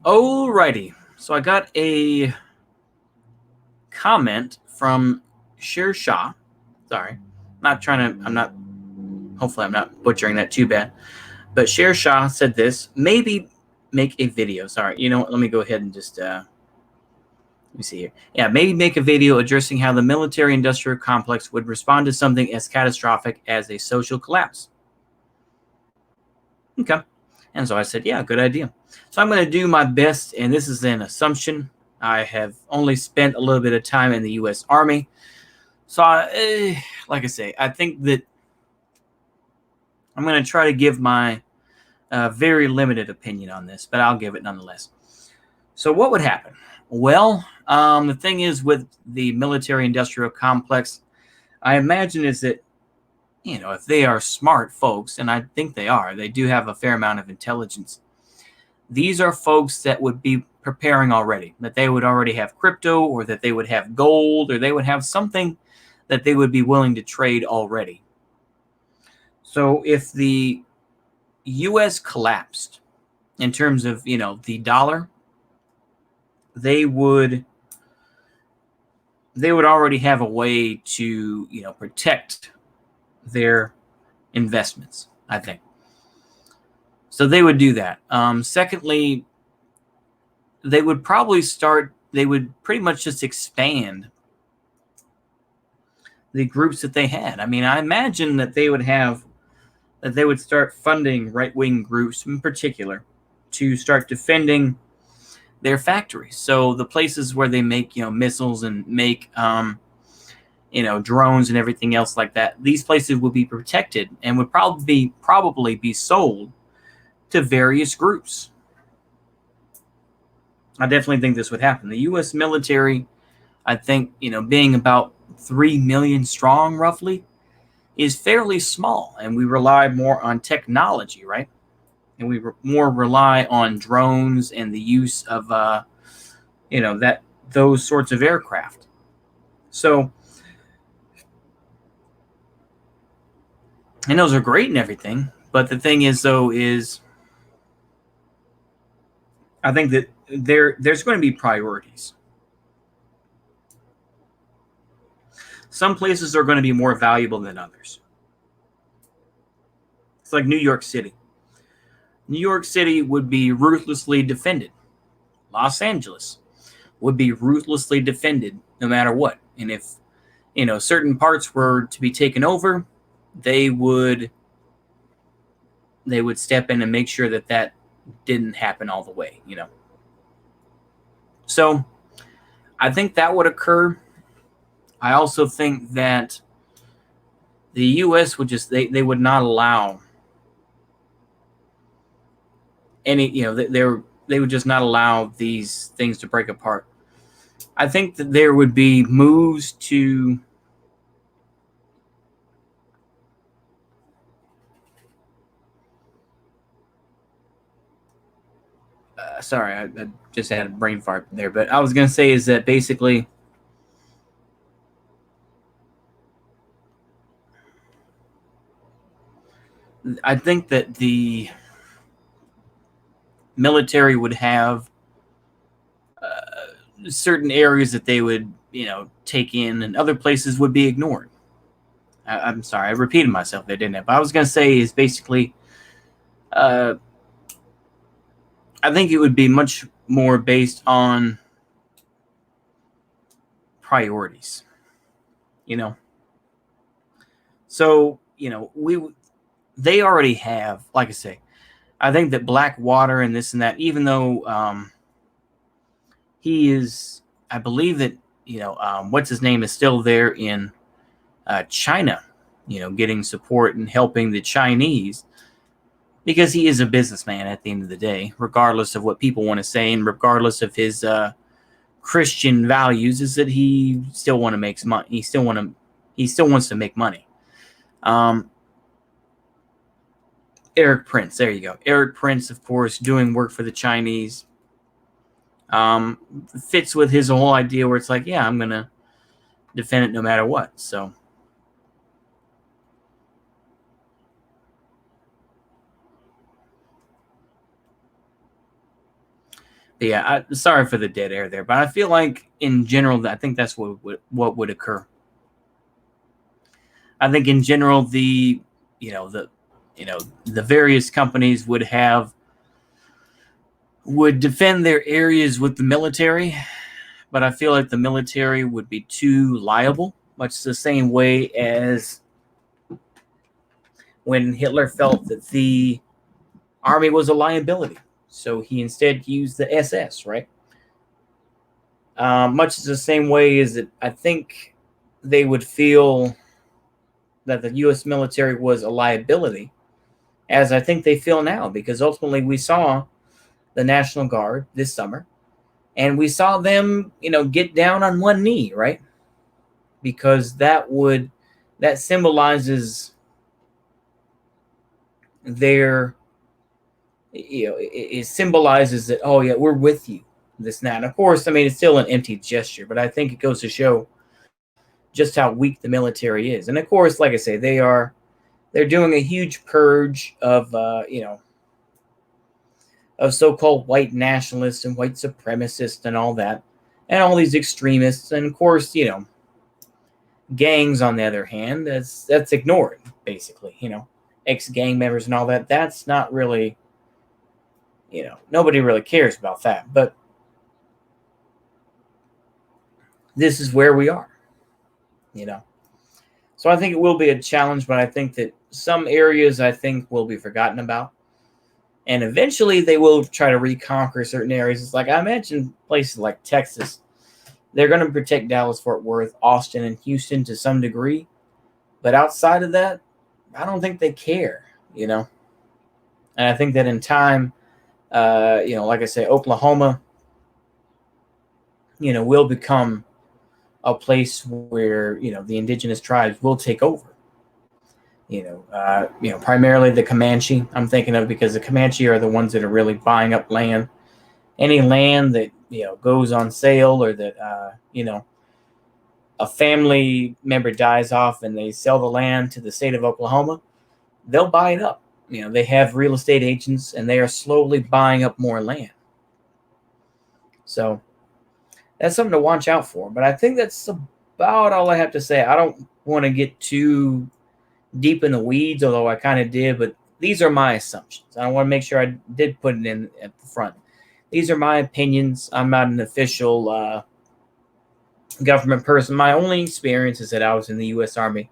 Alrighty. So I got a comment from Sher Shah. Sorry. Hopefully I'm not butchering that too bad. But Sher Shah said this, maybe make a video. Sorry, you know what? Let me go ahead and just, let me see here. Yeah, maybe make a video addressing how the military-industrial complex would respond to something as catastrophic as a social collapse. Okay. And so I said, yeah, good idea. So I'm going to do my best, and this is an assumption. I have only spent a little bit of time in the U.S. Army. So, like I say, I think that I'm going to try to give my very limited opinion on this, but I'll give it nonetheless. So what would happen? Well, the thing is with the military-industrial complex, I imagine is that, you know, if they are smart folks, and I think they do have a fair amount of intelligence. These are folks that would be preparing already, that they would already have crypto, or that they would have gold, or they would have something that they would be willing to trade already. So if the U.S. collapsed in terms of, you know, the dollar, they would already have a way to, you know, protect their investments, I think. So they would do that. Secondly, they would pretty much just expand the groups that they had. I mean, I imagine that they would start funding right-wing groups in particular to start defending their factories. So the places where they make, you know, missiles and make, you know, drones and everything else like that, these places would be protected and would probably be sold to various groups. I definitely think this would happen. The U.S. military, I think, you know, being about 3 million strong roughly, is fairly small, and we rely more on technology, right? And we more rely on drones and the use of, you know, those sorts of aircraft. So, and those are great and everything, but the thing is, though, is I think that there's going to be priorities. Some places are going to be more valuable than others. It's like New York City. New York City would be ruthlessly defended. Los Angeles would be ruthlessly defended no matter what. And if, you know, certain parts were to be taken over, they would step in and make sure that that didn't happen all the way, you know. So I think that would occur. I also think that the U.S. would just, they would not allow any, you know, they would just not allow these things to break apart. I think that there would be moves to sorry, I just had a brain fart there, but I was going to say is that basically I think that the military would have certain areas that they would, you know, take in, and other places would be ignored. I'm sorry, I repeated myself there, didn't I? But I was going to say is basically, I think it would be much more based on priorities, you know. So, you know, they already have, like I say, I think that Blackwater and this and that, even though he is, I believe that, you know, what's his name is still there in China, you know, getting support and helping the Chinese, because he is a businessman at the end of the day, regardless of what people want to say and regardless of his Christian values, is that he still want to make money. He still wants to make money. Eric Prince, there you go. Eric Prince, of course, doing work for the Chinese. Fits with his whole idea where it's like, yeah, I'm gonna defend it no matter what. So But yeah, sorry for the dead air there, but I feel like in general, I think that's what would occur. I think in general, you know the you know the various companies would defend their areas with the military, but I feel like the military would be too liable, much the same way as when Hitler felt that the army was a liability. So he instead used the SS, right? Much the same way as that I think they would feel that the U.S. military was a liability, as I think they feel now, because ultimately we saw the National Guard this summer, and we saw them, get down on one knee, right? Because that symbolizes their, it symbolizes that, oh yeah, we're with you, this now. And of course, I mean, it's still an empty gesture, but I think it goes to show just how weak the military is. And of course, like I say, they're doing a huge purge of of so-called white nationalists and white supremacists and all that, and all these extremists. And of course, gangs on the other hand, that's ignored, basically. Ex-gang members and all that. That's not really, nobody really cares about that. But this is where we are. So I think it will be a challenge, but I think that some areas I think will be forgotten about. And eventually they will try to reconquer certain areas. It's like I imagine places like Texas, they're going to protect Dallas, Fort Worth, Austin, and Houston to some degree. But outside of that, I don't think they care, And I think that in time, like I say, Oklahoma, will become a place where, the indigenous tribes will take over. Primarily the Comanche I'm thinking of, because the Comanche are the ones that are really buying up land. Any land that, goes on sale, or that, a family member dies off and they sell the land to the state of Oklahoma, they'll buy it up. They have real estate agents and they are slowly buying up more land. So that's something to watch out for. But I think that's about all I have to say. I don't want to get too deep in the weeds, although I kind of did, but these are my assumptions. I want to make sure I did put it in at the front. These are my opinions. I'm not an official government person. My only experience is that I was in the U.S. Army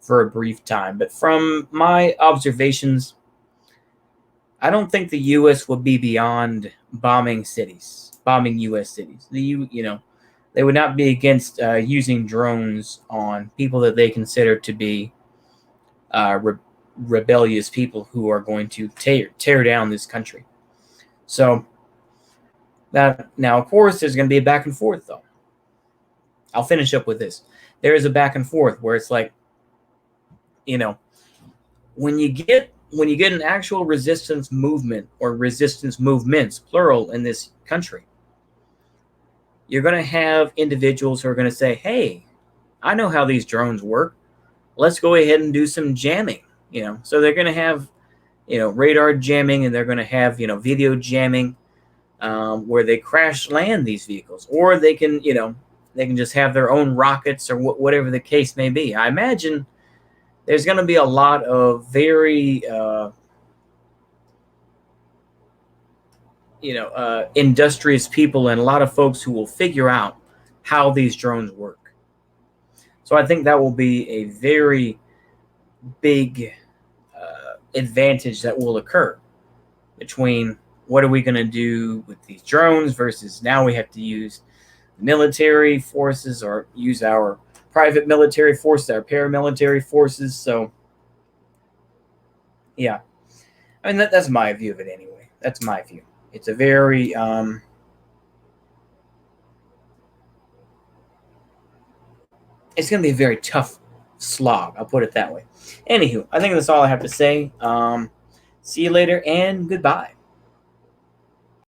for a brief time. But from my observations, I don't think the U.S. will be beyond bombing U.S. cities. They would not be against using drones on people that they consider to be rebellious people who are going to tear down this country. So that now, of course, there's going to be a back and forth, though. I'll finish up with this. There is a back and forth where it's like, when you get an actual resistance movement, or resistance movements, plural, in this country, you're going to have individuals who are going to say, hey, I know how these drones work. Let's go ahead and do some jamming. So they're going to have, radar jamming, and they're going to have, video jamming, where they crash land these vehicles, or they can just have their own rockets, or whatever the case may be. I imagine there's going to be a lot of very, industrious people, and a lot of folks who will figure out how these drones work. So I think that will be a very big advantage that will occur between what are we going to do with these drones versus now we have to use military forces, or use our private military forces, our paramilitary forces. So, yeah. I mean, that's my view of it anyway. That's my view. It's a very... it's going to be a very tough slog. I'll put it that way. Anywho, I think that's all I have to say. See you later, and goodbye.